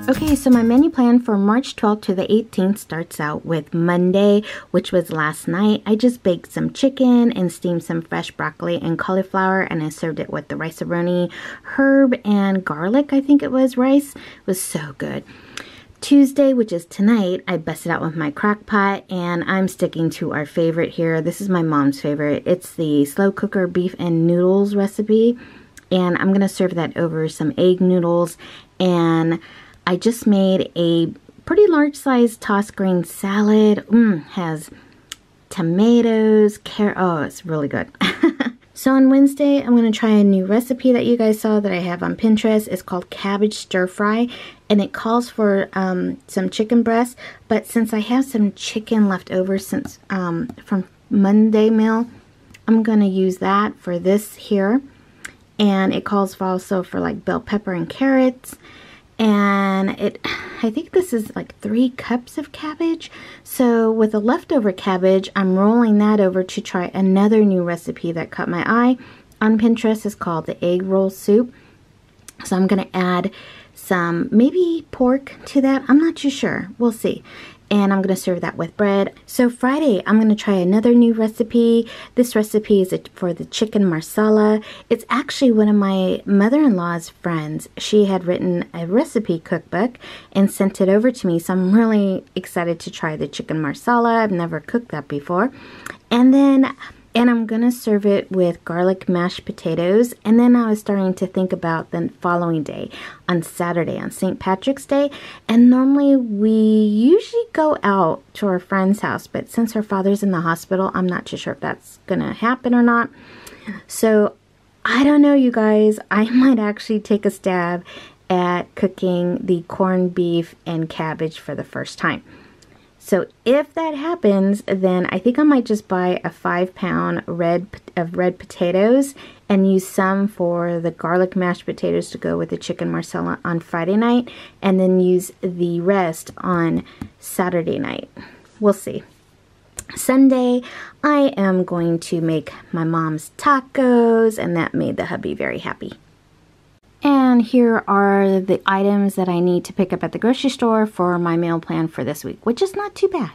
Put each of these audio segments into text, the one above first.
Okay, so my menu plan for March 12th to the 18th starts out with Monday, which was last night. I just baked some chicken and steamed some fresh broccoli and cauliflower, and I served it with the rice-a-roni, herb, and garlic, I think it was, rice. It was so good. Tuesday, which is tonight, I busted out with my crock pot, and I'm sticking to our favorite here. This is my mom's favorite. It's the slow cooker beef and noodles recipe, and I'm going to serve that over some egg noodles, and I just made a pretty large size tossed green salad. Has tomatoes, carrot. Oh, it's really good. So on Wednesday, I'm going to try a new recipe that you guys saw that I have on Pinterest. It's called cabbage stir fry, and it calls for some chicken breast. But since I have some chicken left over since from Monday meal, I'm going to use that for this here. And it calls for also for like bell pepper and carrots. And I think this is like 3 cups of cabbage. So with the leftover cabbage, I'm rolling that over to try another new recipe that caught my eye on Pinterest. It's called the egg roll soup. So I'm going to add some maybe pork to that. I'm not too sure. We'll see. And I'm going to serve that with bread. So Friday, I'm going to try another new recipe. This recipe is for the chicken marsala. It's actually one of my mother-in-law's friends. She had written a recipe cookbook and sent it over to me. So I'm really excited to try the chicken marsala. I've never cooked that before. And I'm going to serve it with garlic mashed potatoes. And then I was starting to think about the following day, on Saturday, on St. Patrick's Day. And normally we usually go out to our friend's house. But since her father's in the hospital, I'm not too sure if that's going to happen or not. So I don't know, you guys. I might actually take a stab at cooking the corned beef and cabbage for the first time. So if that happens, then I think I might just buy a 5-pound of red potatoes and use some for the garlic mashed potatoes to go with the chicken marsala on Friday night, and then use the rest on Saturday night. We'll see. Sunday, I am going to make my mom's tacos, and that made the hubby very happy. And here are the items that I need to pick up at the grocery store for my meal plan for this week, which is not too bad.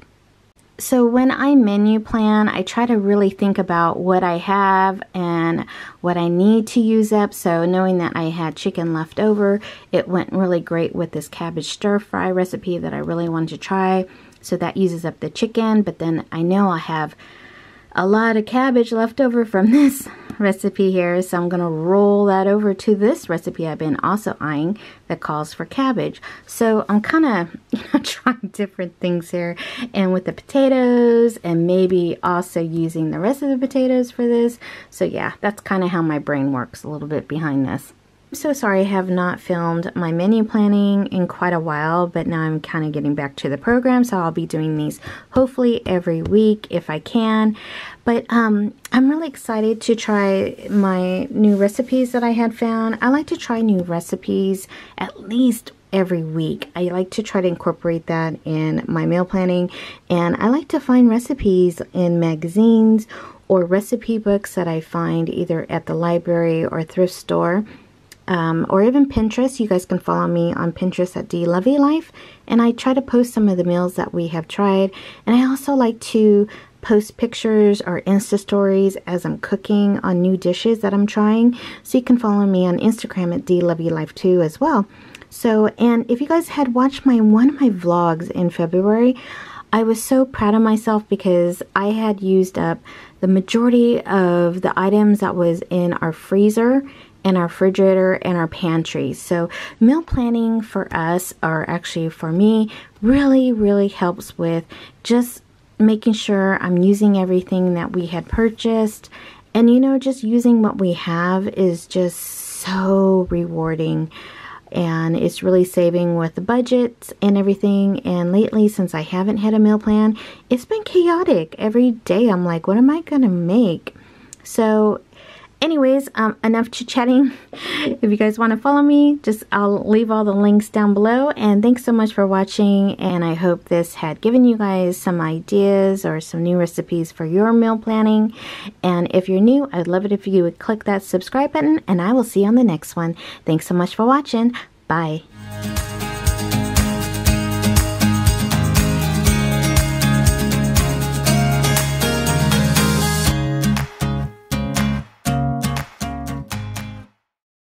So when I menu plan, I try to really think about what I have and what I need to use up. So knowing that I had chicken left over, it went really great with this cabbage stir fry recipe that I really wanted to try. So that uses up the chicken, but then I know I have a lot of cabbage left over from this recipe here, so I'm going to roll that over to this recipe I've been also eyeing that calls for cabbage. So I'm kind of trying different things here, and with the potatoes, and maybe also using the rest of the potatoes for this. So yeah, that's kind of how my brain works a little bit behind this. I'm so sorry I have not filmed my menu planning in quite a while, but now I'm kind of getting back to the program, so I'll be doing these hopefully every week if I can. But I'm really excited to try my new recipes that I had found. I like to try new recipes at least every week. I like to try to incorporate that in my meal planning, and I like to find recipes in magazines or recipe books that I find either at the library or thrift store. Or even Pinterest. You guys can follow me on Pinterest at Dee Lovely Life, and I try to post some of the meals that we have tried. And I also like to post pictures or Insta stories as I'm cooking on new dishes that I'm trying. So you can follow me on Instagram at Dee Lovely Life too as well. So, and if you guys had watched one of my vlogs in February, I was so proud of myself because I had used up the majority of the items that was in our freezer and our refrigerator and our pantry. So meal planning for us, or actually for me, really helps with just making sure I'm using everything that we had purchased. And you know, just using what we have is just so rewarding, and it's really saving with the budgets and everything. And lately, since I haven't had a meal plan, it's been chaotic. Every day I'm like, what am I gonna make? So anyways, enough chit-chatting. If you guys want to follow me, I'll leave all the links down below. And thanks so much for watching, and I hope this had given you guys some ideas or some new recipes for your meal planning. And if you're new, I'd love it if you would click that subscribe button, and I will see you on the next one. Thanks so much for watching. Bye.